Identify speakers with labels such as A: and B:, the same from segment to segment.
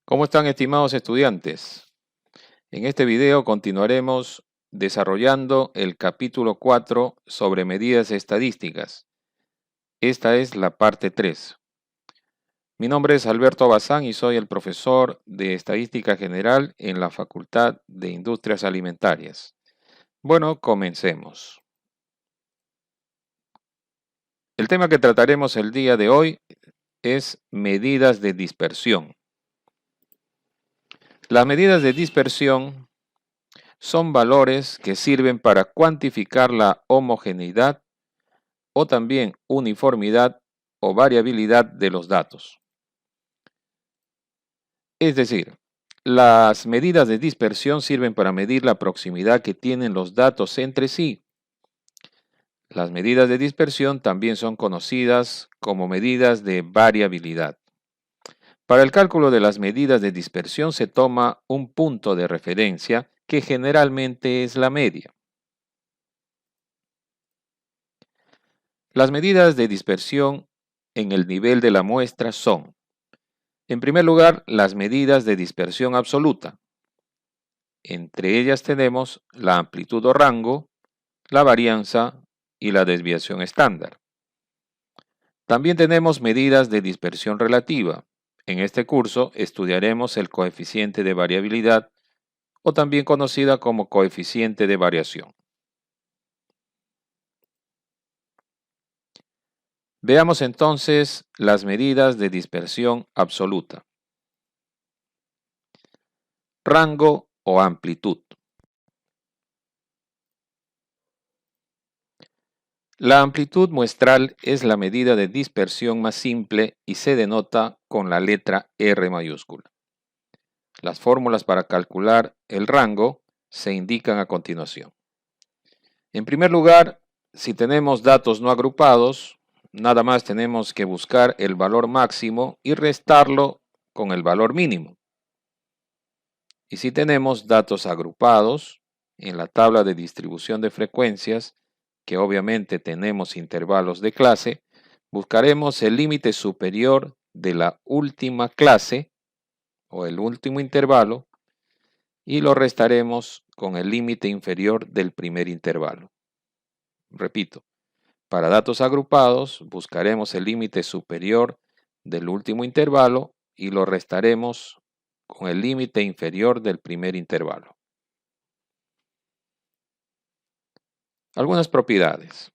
A: ¿Cómo están, estimados estudiantes? En este video continuaremos desarrollando el capítulo 4 sobre medidas estadísticas. Esta es la parte 3. Mi nombre es Alberto Bazán y soy el profesor de Estadística General en la Facultad de Industrias Alimentarias. Bueno, comencemos. El tema que trataremos el día de hoy es medidas de dispersión. Las medidas de dispersión son valores que sirven para cuantificar la homogeneidad o también uniformidad o variabilidad de los datos. Es decir, las medidas de dispersión sirven para medir la proximidad que tienen los datos entre sí. Las medidas de dispersión también son conocidas como medidas de variabilidad. Para el cálculo de las medidas de dispersión se toma un punto de referencia que generalmente es la media. Las medidas de dispersión en el nivel de la muestra son, en primer lugar, las medidas de dispersión absoluta. Entre ellas tenemos la amplitud o rango, la varianza y la desviación estándar. También tenemos medidas de dispersión relativa. En este curso estudiaremos el coeficiente de variabilidad o también conocida como coeficiente de variación. Veamos entonces las medidas de dispersión absoluta. Rango o amplitud. La amplitud muestral es la medida de dispersión más simple y se denota con la letra R mayúscula. Las fórmulas para calcular el rango se indican a continuación. En primer lugar, si tenemos datos no agrupados, nada más tenemos que buscar el valor máximo y restarlo con el valor mínimo. Y si tenemos datos agrupados, en la tabla de distribución de frecuencias, que obviamente tenemos intervalos de clase, buscaremos el límite superior de la última clase o el último intervalo y lo restaremos con el límite inferior del primer intervalo. Repito, para datos agrupados buscaremos el límite superior del último intervalo y lo restaremos con el límite inferior del primer intervalo. Algunas propiedades.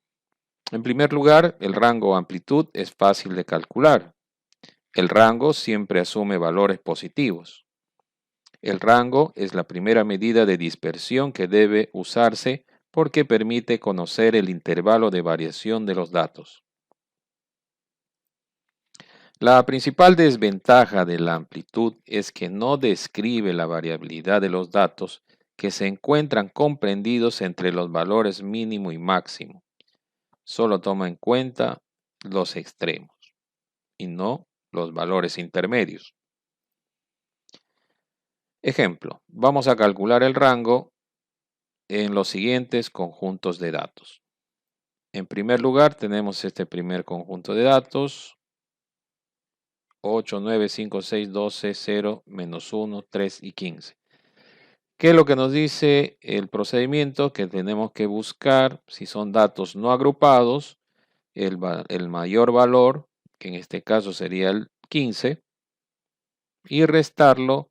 A: En primer lugar, el rango o amplitud es fácil de calcular. El rango siempre asume valores positivos. El rango es la primera medida de dispersión que debe usarse porque permite conocer el intervalo de variación de los datos. La principal desventaja de la amplitud es que no describe la variabilidad de los datos que se encuentran comprendidos entre los valores mínimo y máximo. Solo toma en cuenta los extremos y no los valores intermedios. Ejemplo, vamos a calcular el rango en los siguientes conjuntos de datos. En primer lugar, tenemos este primer conjunto de datos, 8, 9, 5, 6, 12, 0, menos 1, 3 y 15. ¿Qué es lo que nos dice el procedimiento? Que tenemos que buscar, si son datos no agrupados, el mayor valor, que en este caso sería el 15, y restarlo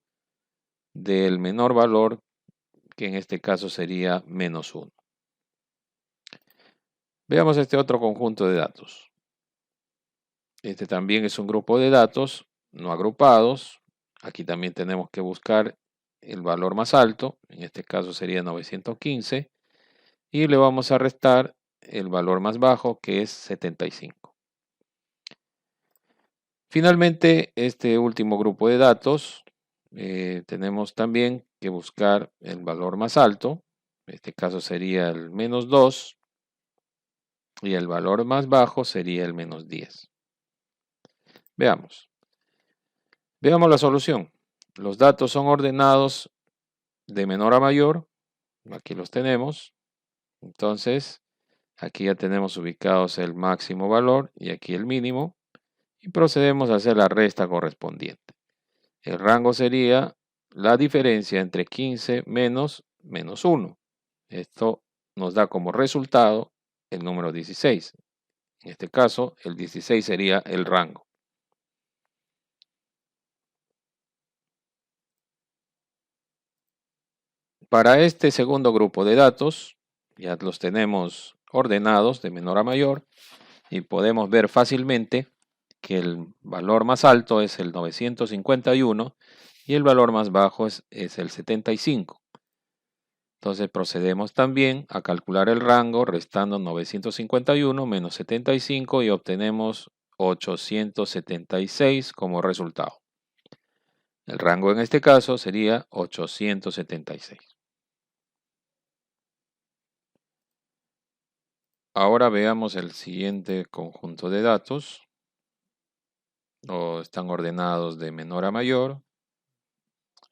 A: del menor valor, que en este caso sería menos 1. Veamos este otro conjunto de datos. Este también es un grupo de datos no agrupados. Aquí también tenemos que buscar el valor más alto, en este caso sería 915, y le vamos a restar el valor más bajo, que es 75. Finalmente, este último grupo de datos, tenemos también que buscar el valor más alto, en este caso sería el menos 2, y el valor más bajo sería el menos 10. Veamos. Veamos la solución. Los datos son ordenados de menor a mayor. Aquí los tenemos. Entonces, aquí ya tenemos ubicados el máximo valor y aquí el mínimo. Y procedemos a hacer la resta correspondiente. El rango sería la diferencia entre 15 menos 1. Esto nos da como resultado el número 16. En este caso, el 16 sería el rango. Para este segundo grupo de datos, ya los tenemos ordenados de menor a mayor y podemos ver fácilmente que el valor más alto es el 951 y el valor más bajo es el 75. Entonces procedemos también a calcular el rango restando 951 menos 75 y obtenemos 876 como resultado. El rango en este caso sería 876. Ahora veamos el siguiente conjunto de datos. Están ordenados de menor a mayor.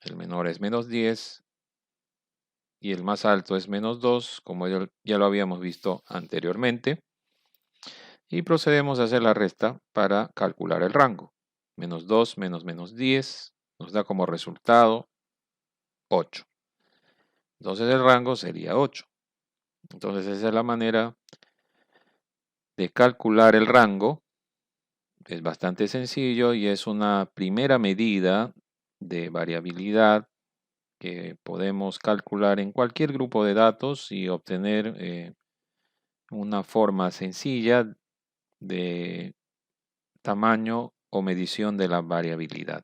A: El menor es menos 10 y el más alto es menos 2, como ya lo habíamos visto anteriormente. Y procedemos a hacer la resta para calcular el rango. Menos 2 menos menos 10 nos da como resultado 8. Entonces el rango sería 8. Entonces esa es la manera de calcular el rango. Es bastante sencillo y es una primera medida de variabilidad que podemos calcular en cualquier grupo de datos y obtener una forma sencilla de tamaño o medición de la variabilidad.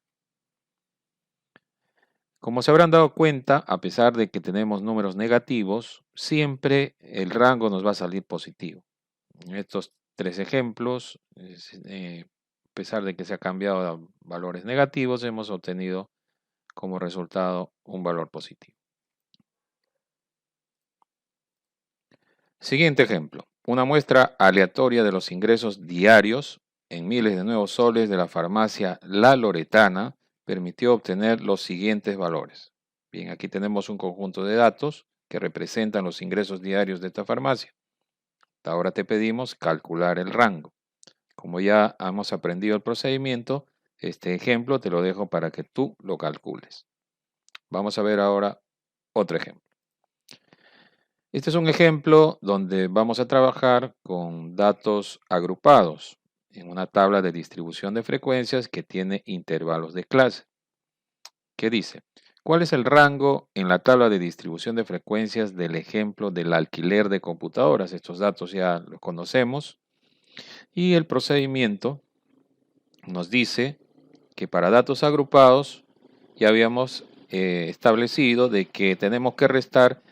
A: Como se habrán dado cuenta, a pesar de que tenemos números negativos, siempre el rango nos va a salir positivo. En estos tres ejemplos, a pesar de que se ha cambiado a valores negativos, hemos obtenido como resultado un valor positivo. Siguiente ejemplo. Una muestra aleatoria de los ingresos diarios en miles de nuevos soles de la farmacia La Loretana permitió obtener los siguientes valores. Bien, aquí tenemos un conjunto de datos que representan los ingresos diarios de esta farmacia. Ahora te pedimos calcular el rango. Como ya hemos aprendido el procedimiento, este ejemplo te lo dejo para que tú lo calcules. Vamos a ver ahora otro ejemplo. Este es un ejemplo donde vamos a trabajar con datos agrupados en una tabla de distribución de frecuencias que tiene intervalos de clase. ¿Qué dice? ¿Cuál es el rango en la tabla de distribución de frecuencias del ejemplo del alquiler de computadoras? Estos datos ya los conocemos. Y el procedimiento nos dice que para datos agrupados ya habíamos establecido de que tenemos que restar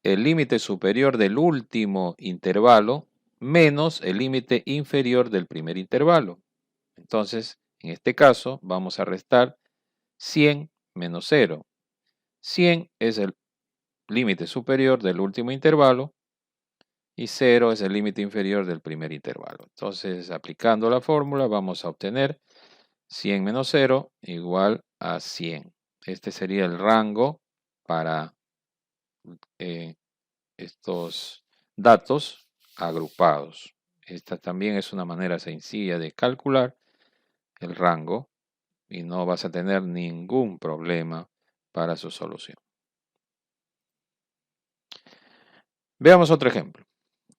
A: el límite superior del último intervalo menos el límite inferior del primer intervalo. Entonces, en este caso, vamos a restar 100 menos 0. 100 es el límite superior del último intervalo y 0 es el límite inferior del primer intervalo. Entonces, aplicando la fórmula, vamos a obtener 100 menos 0 igual a 100. Este sería el rango para estos datos agrupados. Esta también es una manera sencilla de calcular el rango y no vas a tener ningún problema para su solución. Veamos otro ejemplo.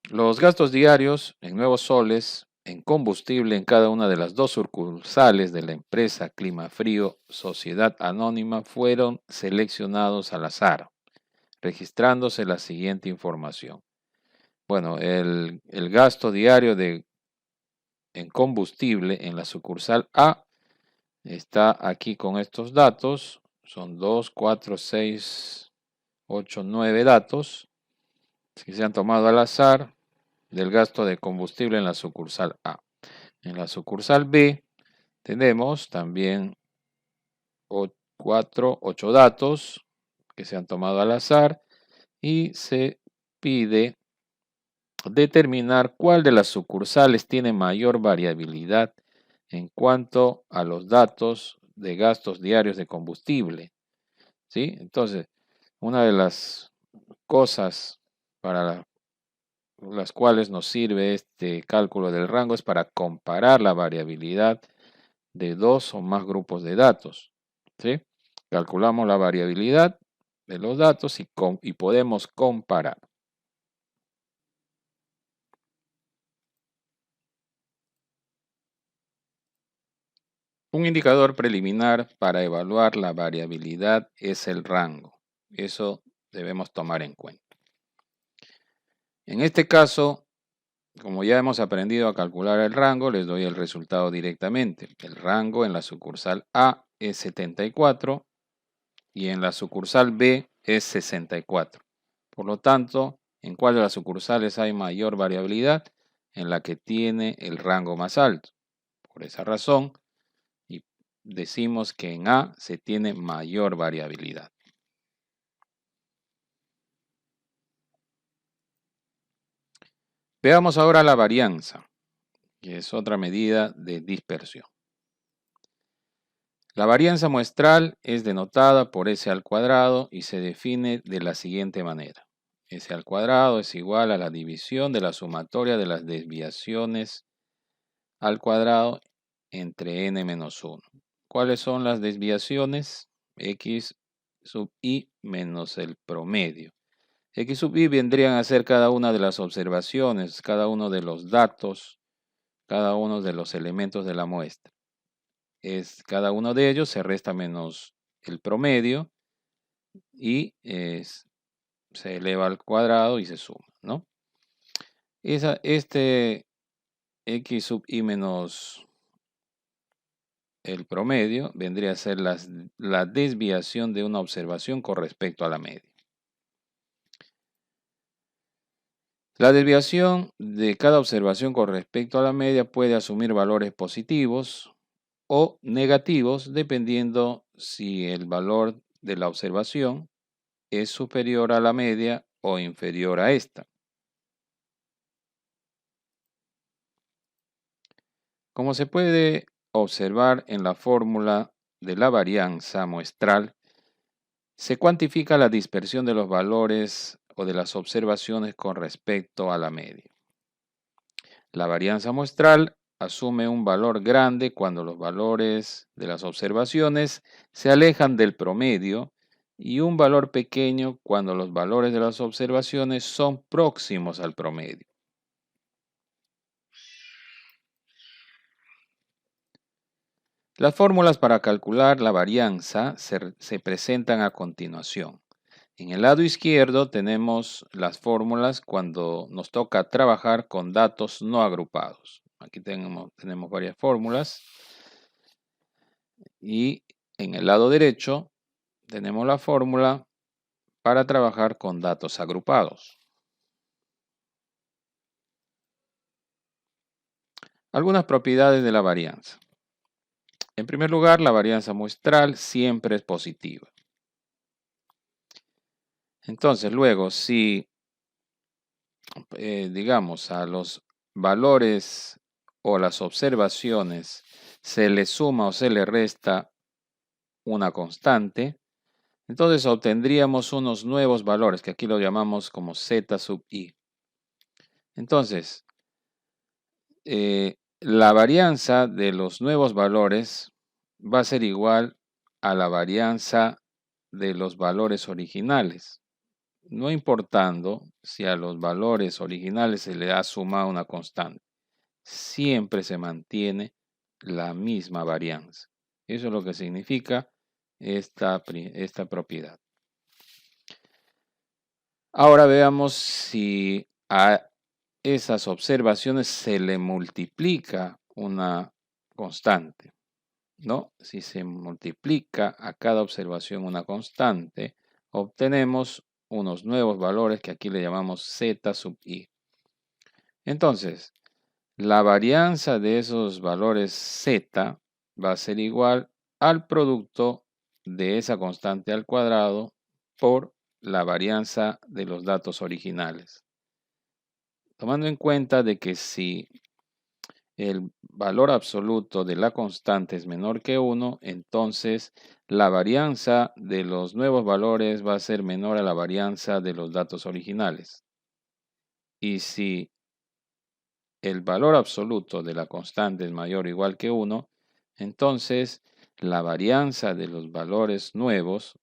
A: Los gastos diarios en nuevos soles en combustible en cada una de las dos sucursales de la empresa Climafrío Sociedad Anónima fueron seleccionados al azar, registrándose la siguiente información. Bueno, el gasto diario en combustible en la sucursal A está aquí con estos datos. Son 2, 4, 6, 8, 9 datos que se han tomado al azar del gasto de combustible en la sucursal A. En la sucursal B tenemos también 8 datos que se han tomado al azar y se pide determinar cuál de las sucursales tiene mayor variabilidad en cuanto a los datos de gastos diarios de combustible. ¿Sí? Entonces, una de las cosas para las cuales nos sirve este cálculo del rango es para comparar la variabilidad de dos o más grupos de datos. ¿sí? Calculamos la variabilidad de los datos y podemos comparar. Un indicador preliminar para evaluar la variabilidad es el rango. Eso debemos tomar en cuenta. En este caso, como ya hemos aprendido a calcular el rango, les doy el resultado directamente. El rango en la sucursal A es 74 y en la sucursal B es 64. Por lo tanto, ¿en cuál de las sucursales hay mayor variabilidad? En la que tiene el rango más alto. Por esa razón, y decimos que en A se tiene mayor variabilidad. Veamos ahora la varianza, que es otra medida de dispersión. La varianza muestral es denotada por S al cuadrado y se define de la siguiente manera. S al cuadrado es igual a la división de la sumatoria de las desviaciones al cuadrado entre n menos 1. ¿Cuáles son las desviaciones? X sub i menos el promedio. X sub i vendrían a ser cada una de las observaciones, cada uno de los datos, cada uno de los elementos de la muestra. Cada uno de ellos se resta menos el promedio y se eleva al cuadrado y se suma, ¿no? Este X sub i menos el promedio vendría a ser la desviación de una observación con respecto a la media. La desviación de cada observación con respecto a la media puede asumir valores positivos o negativos dependiendo si el valor de la observación es superior a la media o inferior a esta. Como se puede observar en la fórmula de la varianza muestral, se cuantifica la dispersión de los valores o de las observaciones con respecto a la media. La varianza muestral asume un valor grande cuando los valores de las observaciones se alejan del promedio y un valor pequeño cuando los valores de las observaciones son próximos al promedio. Las fórmulas para calcular la varianza se presentan a continuación. En el lado izquierdo tenemos las fórmulas cuando nos toca trabajar con datos no agrupados. Aquí tenemos varias fórmulas. Y en el lado derecho tenemos la fórmula para trabajar con datos agrupados. Algunas propiedades de la varianza. En primer lugar, la varianza muestral siempre es positiva. Entonces, luego, si digamos a los valores o las observaciones se le suma o se le resta una constante, entonces obtendríamos unos nuevos valores que aquí lo llamamos como z sub i. Entonces, la varianza de los nuevos valores va a ser igual a la varianza de los valores originales, no importando si a los valores originales se le ha sumado una constante. Siempre se mantiene la misma varianza. Eso es lo que significa esta propiedad. Ahora veamos si a esas observaciones se le multiplica una constante, ¿no? Si se multiplica a cada observación una constante, obtenemos unos nuevos valores que aquí le llamamos z sub i. Entonces, la varianza de esos valores z va a ser igual al producto de esa constante al cuadrado por la varianza de los datos originales. Tomando en cuenta de que si el valor absoluto de la constante es menor que 1, entonces la varianza de los nuevos valores va a ser menor a la varianza de los datos originales. Y si el valor absoluto de la constante es mayor o igual que 1, entonces la varianza de los valores nuevos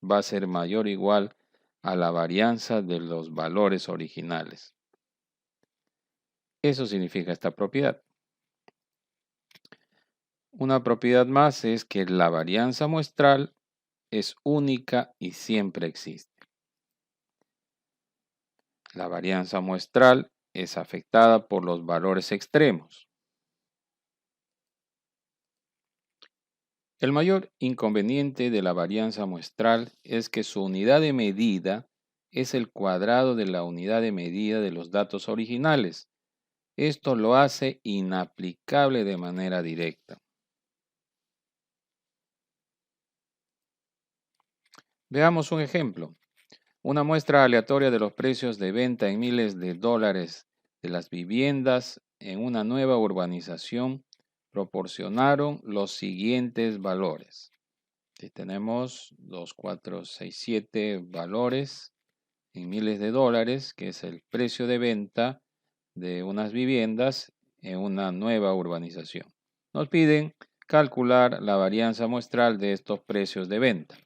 A: va a ser mayor o igual a la varianza de los valores originales. Eso significa esta propiedad. Una propiedad más es que la varianza muestral es única y siempre existe. La varianza muestral es afectada por los valores extremos. El mayor inconveniente de la varianza muestral es que su unidad de medida es el cuadrado de la unidad de medida de los datos originales. Esto lo hace inaplicable de manera directa. Veamos un ejemplo. Una muestra aleatoria de los precios de venta en miles de dólares de las viviendas en una nueva urbanización proporcionaron los siguientes valores. Aquí tenemos 2, 4, 6, 7 valores en miles de dólares, que es el precio de venta de unas viviendas en una nueva urbanización. Nos piden calcular la varianza muestral de estos precios de venta.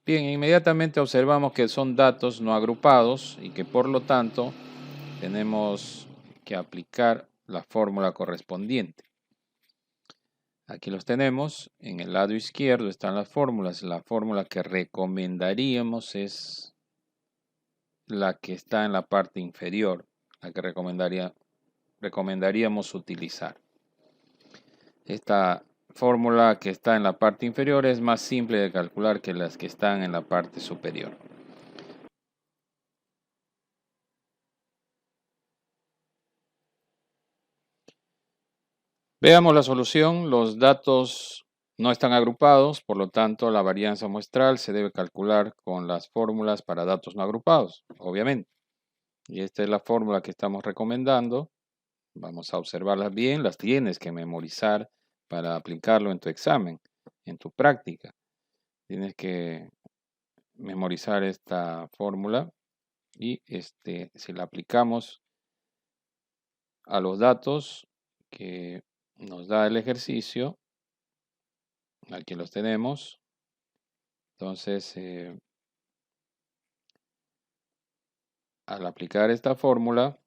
A: Bien, inmediatamente observamos que son datos no agrupados y que por lo tanto tenemos que aplicar la fórmula correspondiente. Aquí los tenemos. En el lado izquierdo están las fórmulas. La fórmula que recomendaríamos es la que está en la parte inferior, la que recomendaríamos utilizar. Esta fórmula que está en la parte inferior es más simple de calcular que las que están en la parte superior. Veamos la solución. Los datos no están agrupados, por lo tanto la varianza muestral se debe calcular con las fórmulas para datos no agrupados, obviamente. Y esta es la fórmula que estamos recomendando. Vamos a observarlas bien, las tienes que memorizar para aplicarlo en tu examen, en tu práctica. Tienes que memorizar esta fórmula y si la aplicamos a los datos que nos da el ejercicio, aquí los tenemos. Entonces, al aplicar esta fórmula,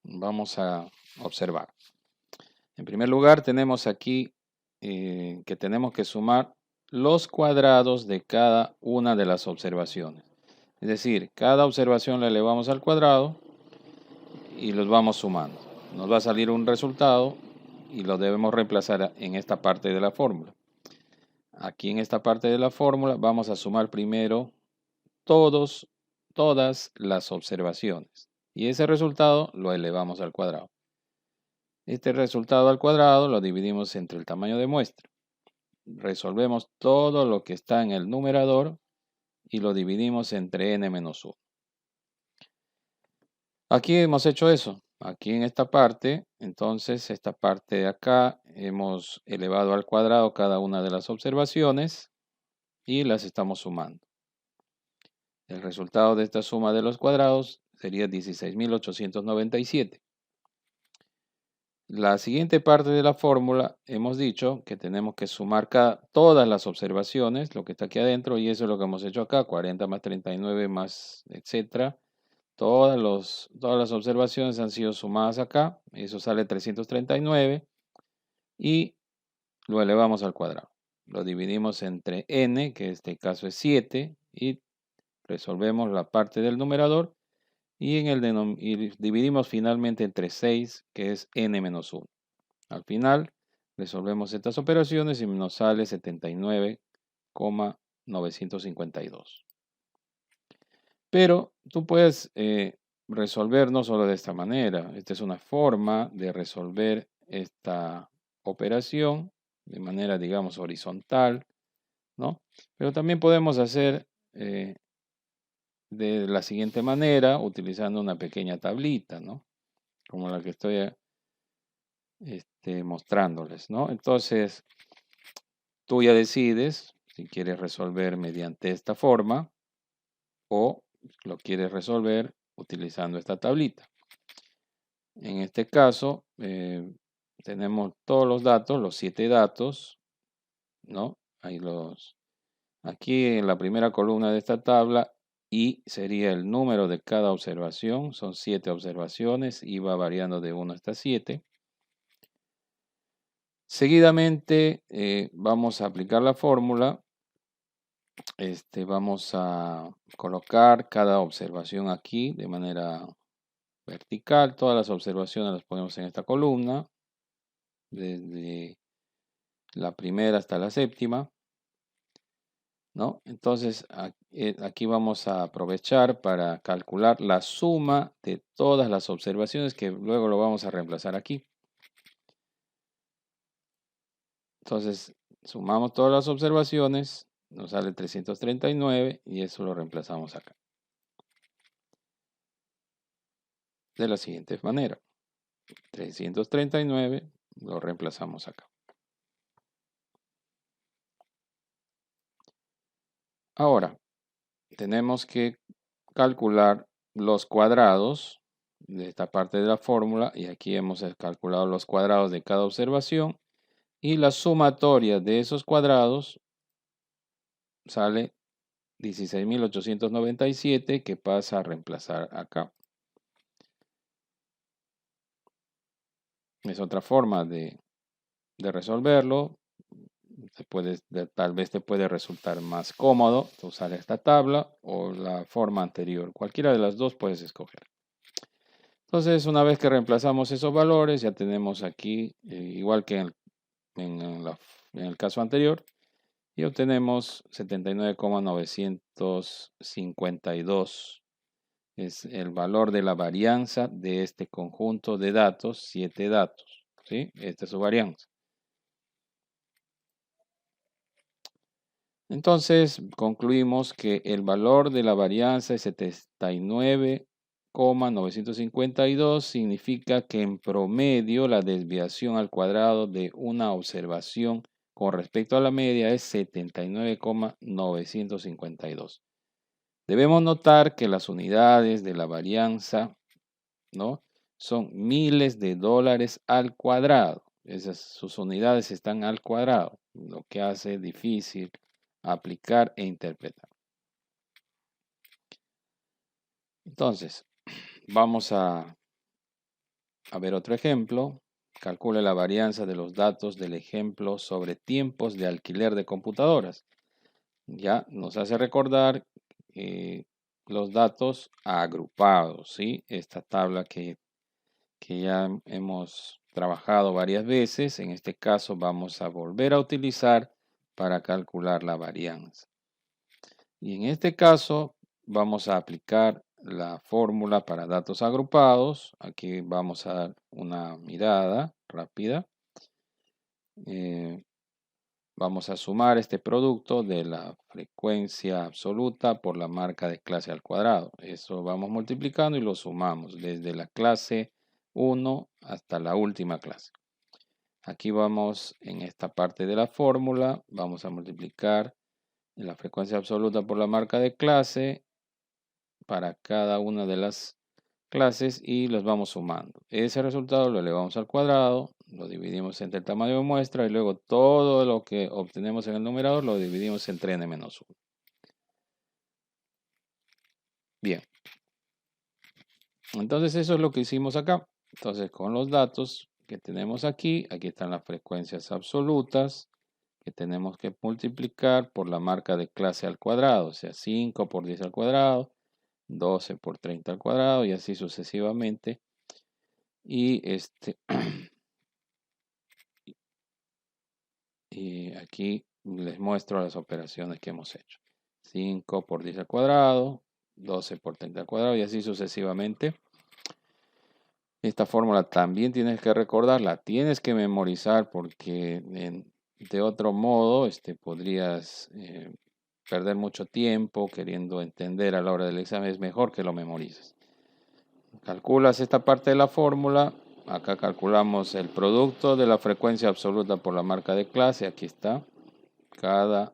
A: vamos a observar. En primer lugar, tenemos aquí que tenemos que sumar los cuadrados de cada una de las observaciones. Es decir, cada observación la elevamos al cuadrado y los vamos sumando. Nos va a salir un resultado y lo debemos reemplazar en esta parte de la fórmula. Aquí en esta parte de la fórmula vamos a sumar primero todas las observaciones. Y ese resultado lo elevamos al cuadrado. Este resultado al cuadrado lo dividimos entre el tamaño de muestra. Resolvemos todo lo que está en el numerador y lo dividimos entre n-1. Aquí hemos hecho eso. Aquí en esta parte, entonces esta parte de acá hemos elevado al cuadrado cada una de las observaciones y las estamos sumando. El resultado de esta suma de los cuadrados sería 16.897. La siguiente parte de la fórmula hemos dicho que tenemos que sumar todas las observaciones, lo que está aquí adentro, y eso es lo que hemos hecho acá, 40 más 39 más, etcétera. Todas las observaciones han sido sumadas acá, eso sale 339 y lo elevamos al cuadrado. Lo dividimos entre n, que en este caso es 7, y resolvemos la parte del numerador y dividimos finalmente entre 6, que es n-1. Al final resolvemos estas operaciones y nos sale 79,952. Pero tú puedes resolver no solo de esta manera. Esta es una forma de resolver esta operación de manera, digamos, horizontal, ¿no? Pero también podemos hacer de la siguiente manera, utilizando una pequeña tablita, ¿no? Como la que estoy mostrándoles, ¿no? Entonces, tú ya decides si quieres resolver mediante esta forma o lo quieres resolver utilizando esta tablita. En este caso, tenemos todos los datos, los 7 datos, ¿no? Aquí en la primera columna de esta tabla, y sería el número de cada observación. Son 7 observaciones y va variando de 1 hasta 7. Seguidamente vamos a aplicar la fórmula. Vamos a colocar cada observación aquí de manera vertical. Todas las observaciones las ponemos en esta columna, desde la primera hasta la séptima, ¿no? Entonces aquí vamos a aprovechar para calcular la suma de todas las observaciones, que luego lo vamos a reemplazar aquí. Entonces sumamos todas las observaciones, nos sale 339 y eso lo reemplazamos acá. De la siguiente manera. 339 lo reemplazamos acá. Ahora, tenemos que calcular los cuadrados de esta parte de la fórmula, y aquí hemos calculado los cuadrados de cada observación, y la sumatoria de esos cuadrados sale 16.897, que pasa a reemplazar acá. Es otra forma de resolverlo. Tal vez te puede resultar más cómodo usar esta tabla o la forma anterior. Cualquiera de las dos puedes escoger. Entonces, una vez que reemplazamos esos valores, ya tenemos aquí, igual que en el caso anterior, y obtenemos 79,952. Es el valor de la varianza de este conjunto de datos, 7 datos. ¿Sí? Esta es su varianza. Entonces, concluimos que el valor de la varianza es 79,952. Significa que en promedio la desviación al cuadrado de una observación con respecto a la media es 79,952. Debemos notar que las unidades de la varianza, ¿no?, son miles de dólares al cuadrado. Sus unidades están al cuadrado, lo que hace difícil aplicar e interpretar. Entonces, vamos a ver otro ejemplo. Calcule la varianza de los datos del ejemplo sobre tiempos de alquiler de computadoras. Ya nos hace recordar los datos agrupados, ¿sí? Esta tabla que ya hemos trabajado varias veces. En este caso vamos a volver a utilizar para calcular la varianza. Y en este caso vamos a aplicar la fórmula para datos agrupados. Aquí vamos a dar una mirada rápida. Vamos a sumar este producto de la frecuencia absoluta por la marca de clase al cuadrado. Eso vamos multiplicando y lo sumamos desde la clase 1 hasta la última clase. Aquí vamos en esta parte de la fórmula, vamos a multiplicar la frecuencia absoluta por la marca de clase para cada una de las clases y los vamos sumando. Ese resultado lo elevamos al cuadrado, lo dividimos entre el tamaño de muestra y luego todo lo que obtenemos en el numerador lo dividimos entre n-1. Bien. Entonces eso es lo que hicimos acá. Entonces con los datos que tenemos aquí están las frecuencias absolutas que tenemos que multiplicar por la marca de clase al cuadrado, o sea, 5 por 10 al cuadrado, 12 por 30 al cuadrado y así sucesivamente. Y y aquí les muestro las operaciones que hemos hecho. 5 por 10 al cuadrado, 12 por 30 al cuadrado y así sucesivamente. Esta fórmula también tienes que recordarla, tienes que memorizar porque de otro modo podrías perder mucho tiempo queriendo entender a la hora del examen. Es mejor que lo memorices. Calculas esta parte de la fórmula. Acá calculamos el producto de la frecuencia absoluta por la marca de clase. Aquí está. Cada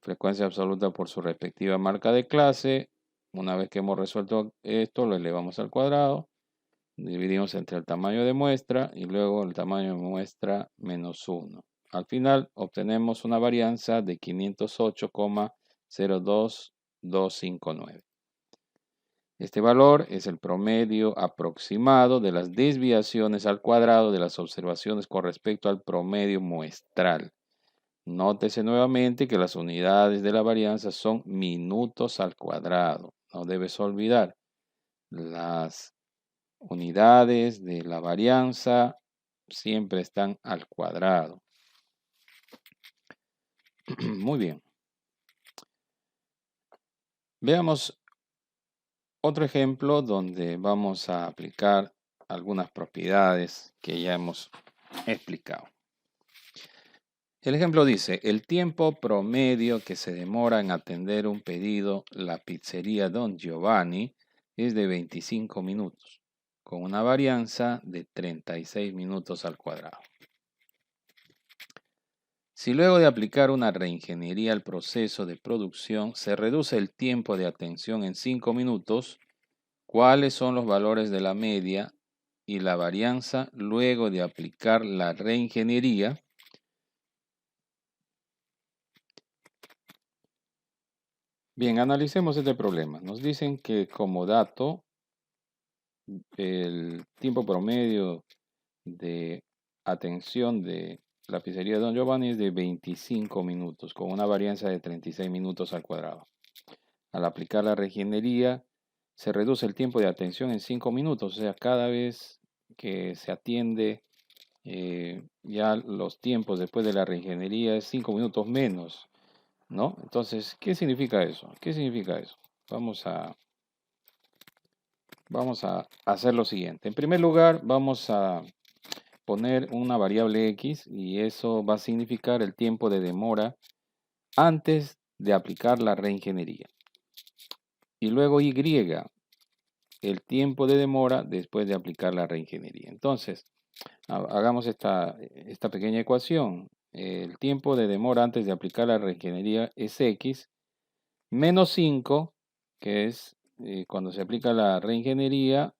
A: frecuencia absoluta por su respectiva marca de clase. Una vez que hemos resuelto esto, lo elevamos al cuadrado. Dividimos entre el tamaño de muestra y luego el tamaño de muestra menos 1. Al final obtenemos una varianza de 508,02259. Este valor es el promedio aproximado de las desviaciones al cuadrado de las observaciones con respecto al promedio muestral. Nótese nuevamente que las unidades de la varianza son minutos al cuadrado. No debes olvidar, las unidades de la varianza siempre están al cuadrado. Muy bien. Veamos otro ejemplo donde vamos a aplicar algunas propiedades que ya hemos explicado. El ejemplo dice, el tiempo promedio que se demora en atender un pedido la pizzería Don Giovanni es de 25 minutos, con una varianza de 36 minutos al cuadrado. Si luego de aplicar una reingeniería al proceso de producción se reduce el tiempo de atención en 5 minutos, ¿cuáles son los valores de la media y la varianza luego de aplicar la reingeniería? Bien, analicemos este problema. Nos dicen que como dato, el tiempo promedio de atención de la pizzería Don Giovanni es de 25 minutos, con una varianza de 36 minutos al cuadrado. Al aplicar la reingeniería, se reduce el tiempo de atención en 5 minutos, o sea, cada vez que se atiende, ya los tiempos después de la reingeniería es 5 minutos menos, ¿no? Entonces, ¿qué significa eso? ¿Qué significa eso? Vamos a hacer lo siguiente. En primer lugar, vamos a poner una variable X y eso va a significar el tiempo de demora antes de aplicar la reingeniería. Y luego Y, el tiempo de demora después de aplicar la reingeniería. Entonces, hagamos esta pequeña ecuación. El tiempo de demora antes de aplicar la reingeniería es X menos 5, que es cuando se aplica la reingeniería,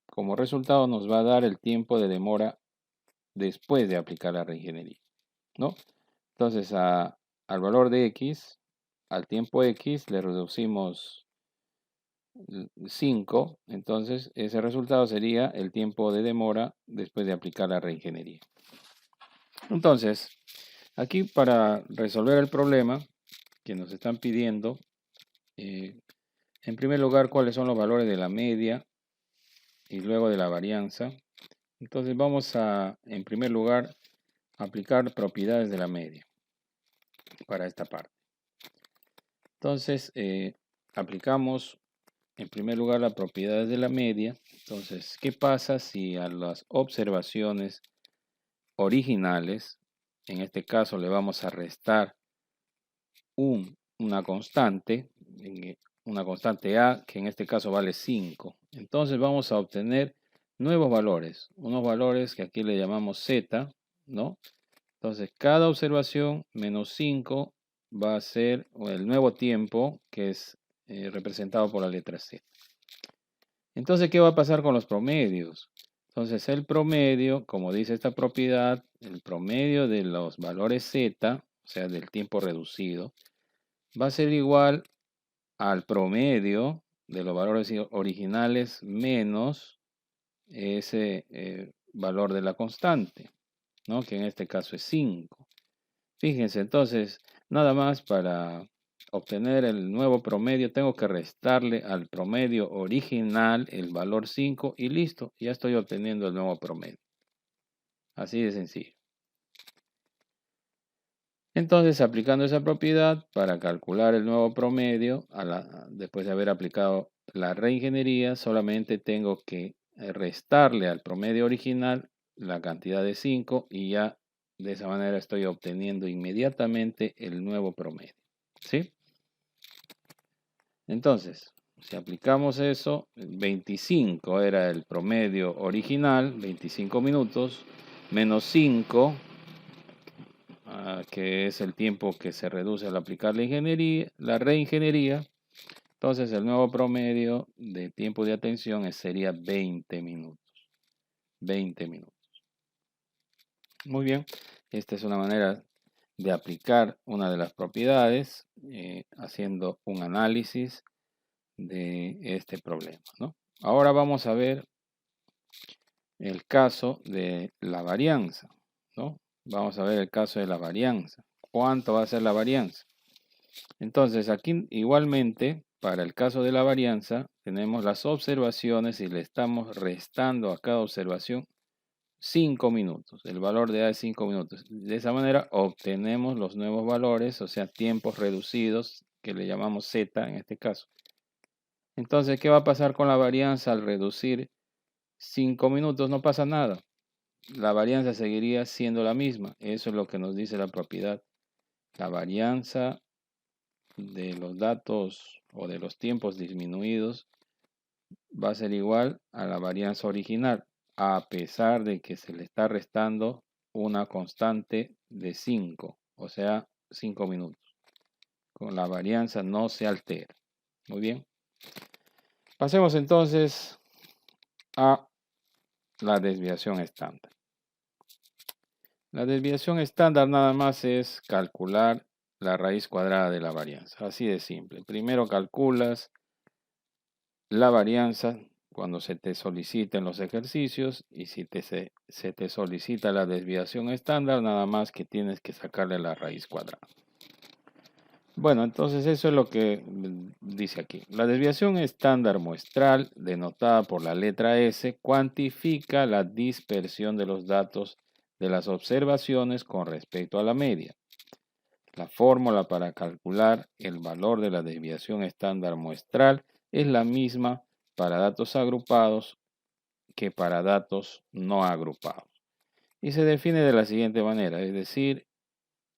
A: como resultado nos va a dar el tiempo de demora después de aplicar la reingeniería, ¿no? Entonces, al valor de X, al tiempo X, le reducimos 5, entonces ese resultado sería el tiempo de demora después de aplicar la reingeniería. Entonces, aquí para resolver el problema que nos están pidiendo, en primer lugar, cuáles son los valores de la media y luego de la varianza. Entonces vamos a, en primer lugar, aplicar propiedades de la media para esta parte. Entonces, aplicamos en primer lugar las propiedades de la media. Entonces, ¿qué pasa si a las observaciones originales, en este caso le vamos a restar una constante A, que en este caso vale 5? Entonces vamos a obtener nuevos valores, unos valores que aquí le llamamos Z, ¿no? Entonces cada observación menos 5 va a ser el nuevo tiempo que es representado por la letra Z. Entonces, ¿qué va a pasar con los promedios? Entonces el promedio, como dice esta propiedad, el promedio de los valores Z, o sea del tiempo reducido, va a ser igual al promedio de los valores originales menos ese valor de la constante, ¿no? Que en este caso es 5. Fíjense, entonces, nada más para obtener el nuevo promedio, tengo que restarle al promedio original el valor 5 y listo, ya estoy obteniendo el nuevo promedio. Así de sencillo. Entonces, aplicando esa propiedad para calcular el nuevo promedio, después de haber aplicado la reingeniería, solamente tengo que restarle al promedio original la cantidad de 5 y ya de esa manera estoy obteniendo inmediatamente el nuevo promedio. ¿Sí? Entonces, si aplicamos eso, 25 era el promedio original, 25 minutos, menos 5, que es el tiempo que se reduce al aplicar la reingeniería, Entonces el nuevo promedio de tiempo de atención sería 20 minutos. 20 minutos. Muy bien, esta es una manera de aplicar una de las propiedades haciendo un análisis de este problema, ¿no? Ahora vamos a ver el caso de la varianza, ¿no? Vamos a ver el caso de la varianza. ¿Cuánto va a ser la varianza? Entonces, aquí igualmente, para el caso de la varianza, tenemos las observaciones y le estamos restando a cada observación 5 minutos. El valor de A es 5 minutos. De esa manera obtenemos los nuevos valores, o sea, tiempos reducidos, que le llamamos Z en este caso. Entonces, ¿qué va a pasar con la varianza al reducir 5 minutos? No pasa nada. La varianza seguiría siendo la misma. Eso es lo que nos dice la propiedad. La varianza de los datos o de los tiempos disminuidos va a ser igual a la varianza original, a pesar de que se le está restando una constante de 5, o sea, 5 minutos. Con la varianza no se altera. Muy bien. Pasemos entonces a la desviación estándar. La desviación estándar nada más es calcular la raíz cuadrada de la varianza. Así de simple. Primero calculas la varianza cuando se te soliciten los ejercicios y si se te solicita la desviación estándar, nada más que tienes que sacarle la raíz cuadrada. Bueno, entonces eso es lo que dice aquí. La desviación estándar muestral, denotada por la letra S, cuantifica la dispersión de los datos de las observaciones con respecto a la media. La fórmula para calcular el valor de la desviación estándar muestral es la misma para datos agrupados que para datos no agrupados. Y se define de la siguiente manera, es decir,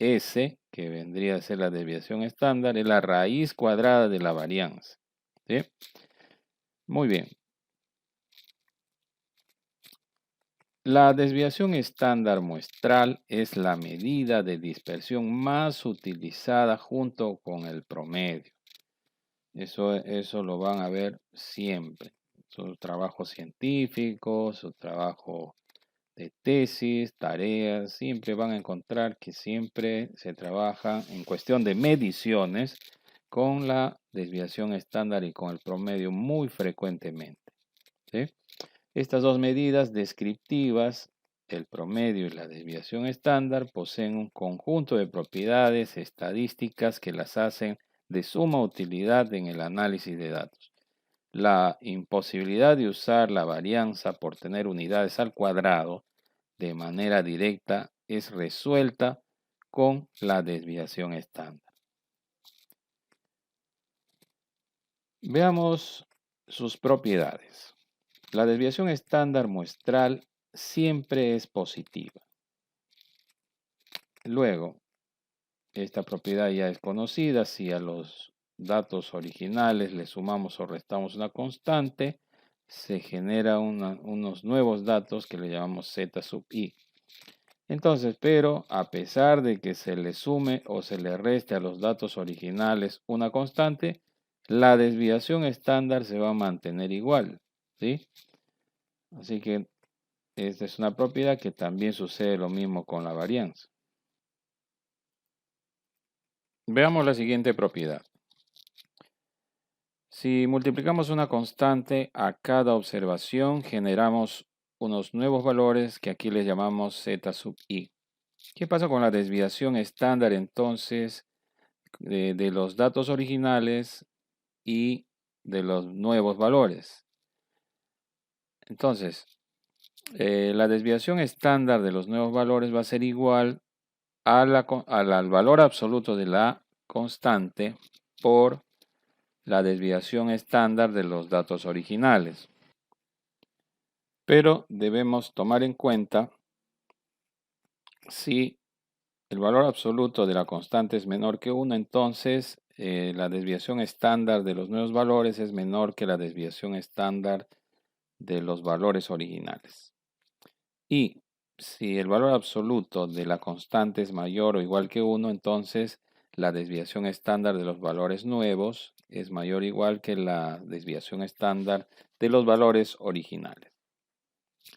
A: S, que vendría a ser la desviación estándar, es la raíz cuadrada de la varianza. ¿Sí? Muy bien. La desviación estándar muestral es la medida de dispersión más utilizada junto con el promedio. Eso lo van a ver siempre. Su trabajo científico, su trabajo de tesis, tareas, siempre van a encontrar que siempre se trabaja en cuestión de mediciones con la desviación estándar y con el promedio muy frecuentemente. ¿Sí? Estas dos medidas descriptivas, el promedio y la desviación estándar, poseen un conjunto de propiedades estadísticas que las hacen de suma utilidad en el análisis de datos. La imposibilidad de usar la varianza por tener unidades al cuadrado de manera directa es resuelta con la desviación estándar. Veamos sus propiedades. La desviación estándar muestral siempre es positiva. Luego, esta propiedad ya es conocida. Si a los datos originales le sumamos o restamos una constante, se genera unos nuevos datos que le llamamos z sub i. Entonces, pero a pesar de que se le sume o se le reste a los datos originales una constante, la desviación estándar se va a mantener igual, ¿sí? Así que esta es una propiedad que también sucede lo mismo con la varianza. Veamos la siguiente propiedad. Si multiplicamos una constante a cada observación, generamos unos nuevos valores que aquí les llamamos z sub i. ¿Qué pasa con la desviación estándar entonces de los datos originales y de los nuevos valores? Entonces, la desviación estándar de los nuevos valores va a ser igual al valor absoluto de la constante por la desviación estándar de los datos originales. Pero debemos tomar en cuenta si el valor absoluto de la constante es menor que 1, entonces la desviación estándar de los nuevos valores es menor que la desviación estándar de los valores originales. Y si el valor absoluto de la constante es mayor o igual que 1, entonces la desviación estándar de los valores nuevos es mayor o igual que la desviación estándar de los valores originales.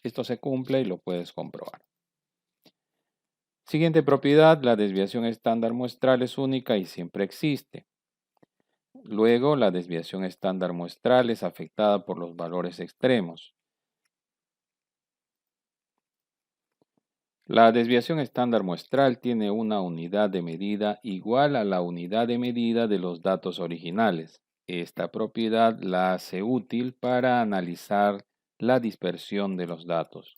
A: Esto se cumple y lo puedes comprobar. Siguiente propiedad, la desviación estándar muestral es única y siempre existe. Luego, la desviación estándar muestral es afectada por los valores extremos. La desviación estándar muestral tiene una unidad de medida igual a la unidad de medida de los datos originales. Esta propiedad la hace útil para analizar la dispersión de los datos.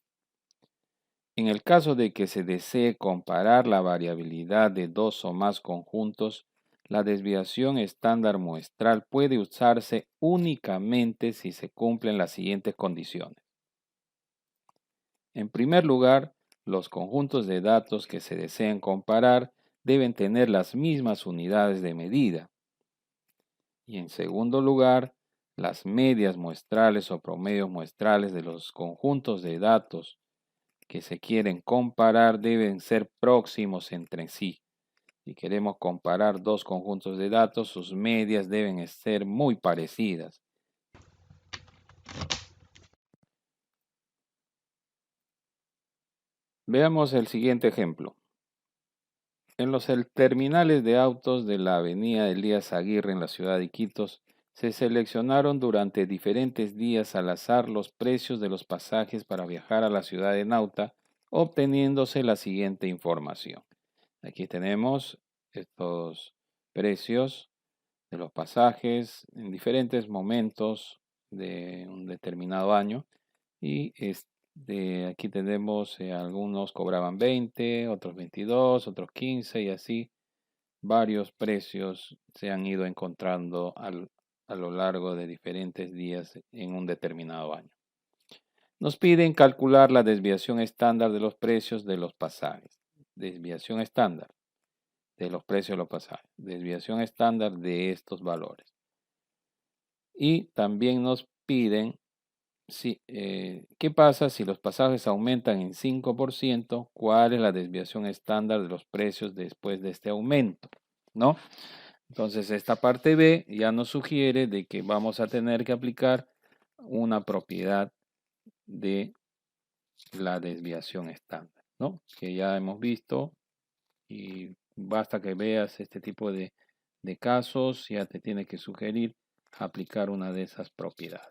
A: En el caso de que se desee comparar la variabilidad de dos o más conjuntos, la desviación estándar muestral puede usarse únicamente si se cumplen las siguientes condiciones. En primer lugar, los conjuntos de datos que se deseen comparar deben tener las mismas unidades de medida. Y en segundo lugar, las medias muestrales o promedios muestrales de los conjuntos de datos que se quieren comparar deben ser próximos entre sí. Si queremos comparar dos conjuntos de datos, sus medias deben ser muy parecidas. Veamos el siguiente ejemplo. En los terminales de autos de la avenida Elías Aguirre en la ciudad de Iquitos, se seleccionaron durante diferentes días al azar los precios de los pasajes para viajar a la ciudad de Nauta, obteniéndose la siguiente información. Aquí tenemos estos precios de los pasajes en diferentes momentos de un determinado año y aquí tenemos algunos cobraban 20, otros 22, otros 15 y así varios precios se han ido encontrando a lo largo de diferentes días en un determinado año. Nos piden calcular la desviación estándar de los precios de los pasajes. Desviación estándar de los precios de los pasajes. Desviación estándar de estos valores. Y también nos piden ¿qué pasa si los pasajes aumentan en 5%? ¿Cuál es la desviación estándar de los precios después de este aumento? ¿No? Entonces, esta parte B ya nos sugiere de que vamos a tener que aplicar una propiedad de la desviación estándar, ¿no? Que ya hemos visto y basta que veas este tipo de casos, ya te tiene que sugerir aplicar una de esas propiedades.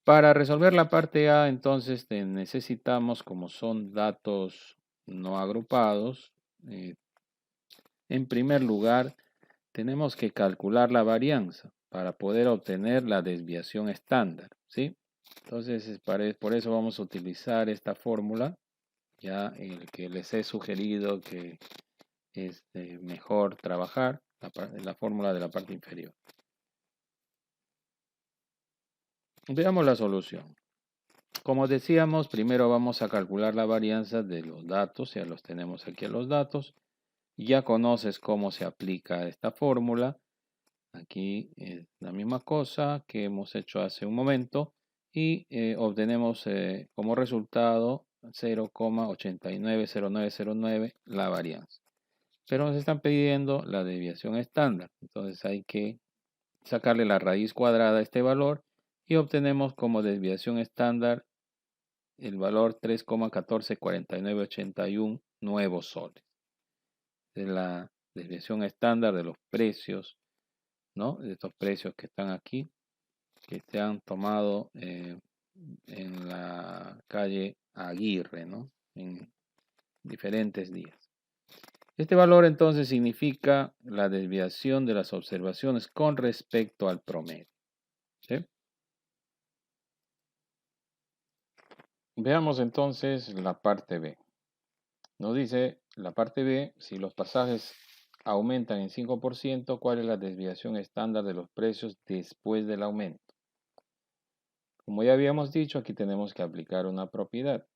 A: Para resolver la parte A, entonces necesitamos, como son datos no agrupados, en primer lugar, tenemos que calcular la varianza para poder obtener la desviación estándar, ¿sí? Entonces, por eso vamos a utilizar esta fórmula, ya el que les he sugerido que es mejor trabajar, la fórmula de la parte inferior. Veamos la solución. Como decíamos, primero vamos a calcular la varianza de los datos, ya los tenemos aquí a los datos. Ya conoces cómo se aplica esta fórmula. Aquí es la misma cosa que hemos hecho hace un momento y obtenemos como resultado 0,890909 la varianza. Pero nos están pidiendo la desviación estándar. Entonces hay que sacarle la raíz cuadrada a este valor y obtenemos como desviación estándar el valor 3,144981 nuevos soles. Es la desviación estándar de los precios, ¿no? De estos precios que están aquí, que se han tomado en la calle Aguirre, ¿no? En diferentes días. Este valor entonces significa la desviación de las observaciones con respecto al promedio. ¿Sí? Veamos entonces la parte B. Nos dice la parte B, si los pasajes aumentan en 5%, ¿cuál es la desviación estándar de los precios después del aumento? Como ya habíamos dicho, aquí tenemos que aplicar una propiedad.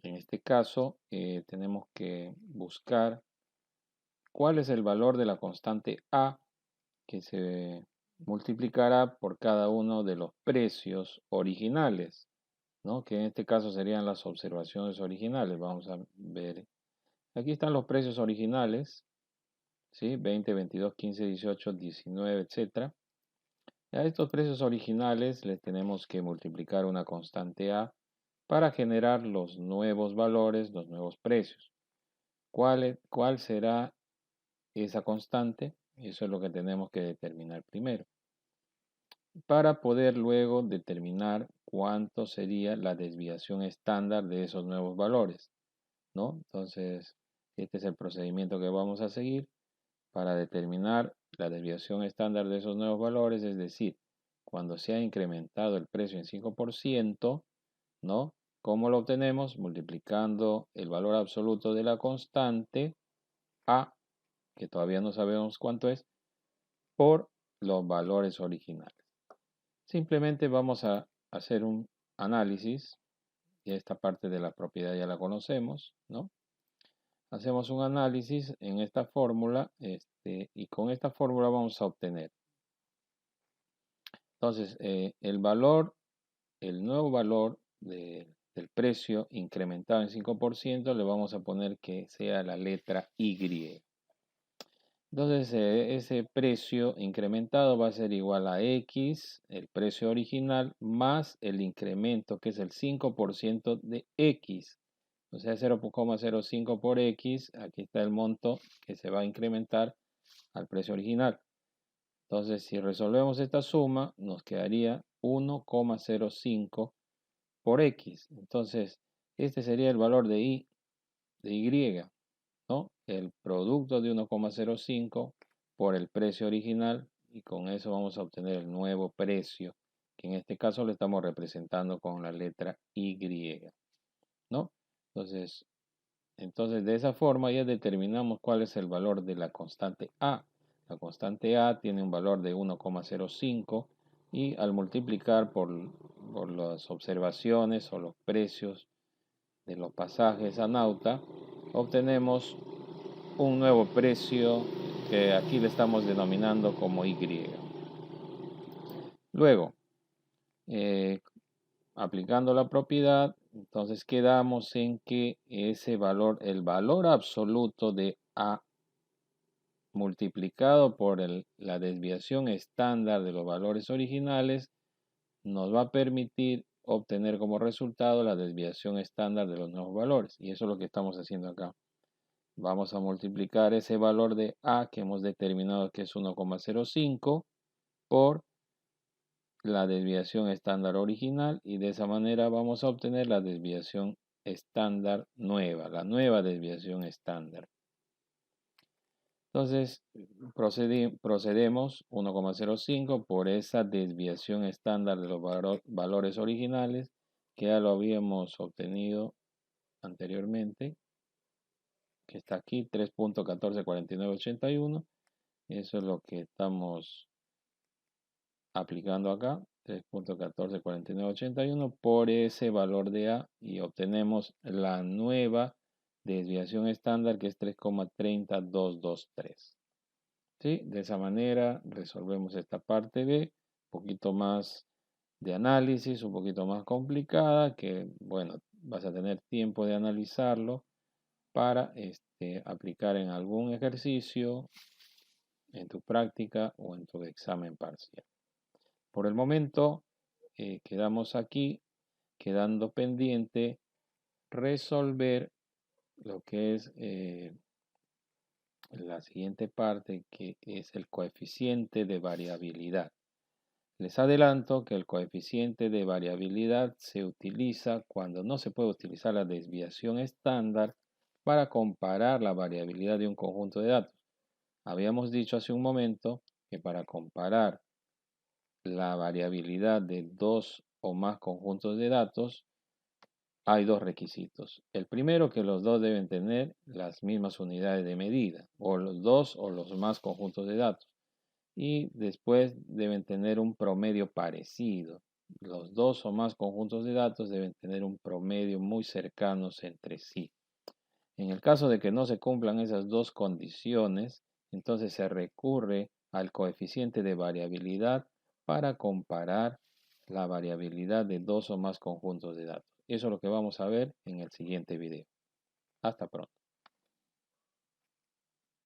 A: En este caso, tenemos que buscar cuál es el valor de la constante A que se multiplicará por cada uno de los precios originales, ¿no? Que en este caso serían las observaciones originales. Vamos a ver Aquí están los precios originales, ¿sí? 20, 22, 15, 18, 19, etc. A estos precios originales les tenemos que multiplicar una constante A para generar los nuevos valores, los nuevos precios. ¿Cuál será esa constante? Eso es lo que tenemos que determinar primero, para poder luego determinar cuánto sería la desviación estándar de esos nuevos valores, ¿no? Entonces, este es el procedimiento que vamos a seguir para determinar la desviación estándar de esos nuevos valores, es decir, cuando se ha incrementado el precio en 5%, ¿no? ¿Cómo lo obtenemos? Multiplicando el valor absoluto de la constante A, que todavía no sabemos cuánto es, por los valores originales. Simplemente vamos a hacer un análisis, y esta parte de la propiedad ya la conocemos, ¿no? Hacemos un análisis en esta fórmula, y con esta fórmula vamos a obtener. Entonces, el nuevo valor del precio incrementado en 5%, le vamos a poner que sea la letra Y. Entonces, ese precio incrementado va a ser igual a X, el precio original, más el incremento, que es el 5% de X. O sea, 0,05 por X, aquí está el monto que se va a incrementar al precio original. Entonces, si resolvemos esta suma, nos quedaría 1,05 por X. Entonces, este sería el valor de Y, ¿no? El producto de 1,05 por el precio original, y con eso vamos a obtener el nuevo precio, que en este caso lo estamos representando con la letra Y, ¿no? Entonces de esa forma ya determinamos cuál es el valor de la constante A. La constante A tiene un valor de 1,05 y al multiplicar por las observaciones o los precios de los pasajes a Nauta, obtenemos un nuevo precio que aquí le estamos denominando como Y. Luego, eh, aplicando la propiedad, entonces quedamos en que ese valor, el valor absoluto de A multiplicado por la desviación estándar de los valores originales, nos va a permitir obtener como resultado la desviación estándar de los nuevos valores. Y eso es lo que estamos haciendo acá. Vamos a multiplicar ese valor de A que hemos determinado que es 1,05 por la desviación estándar original, y de esa manera vamos a obtener la desviación estándar nueva, la nueva desviación estándar. Entonces, procedemos 1,05 por esa desviación estándar de los valores originales, que ya lo habíamos obtenido anteriormente, que está aquí, 3.144981. Eso es lo que estamos aplicando acá, 3.144981 por ese valor de A, y obtenemos la nueva desviación estándar, que es 3,30223. ¿Sí? De esa manera resolvemos esta parte B, un poquito más de análisis, un poquito más complicada, que bueno, vas a tener tiempo de analizarlo para aplicar en algún ejercicio, en tu práctica o en tu examen parcial. Por el momento, quedamos aquí, quedando pendiente resolver lo que es la siguiente parte, que es el coeficiente de variabilidad. Les adelanto que el coeficiente de variabilidad se utiliza cuando no se puede utilizar la desviación estándar para comparar la variabilidad de un conjunto de datos. Habíamos dicho hace un momento que para comparar la variabilidad de dos o más conjuntos de datos hay dos requisitos. El primero, que los dos deben tener las mismas unidades de medida, o los dos o los más conjuntos de datos. Y después deben tener un promedio parecido. Los dos o más conjuntos de datos deben tener un promedio muy cercanos entre sí. En el caso de que no se cumplan esas dos condiciones, entonces se recurre al coeficiente de variabilidad para comparar la variabilidad de dos o más conjuntos de datos. Eso es lo que vamos a ver en el siguiente video. Hasta pronto.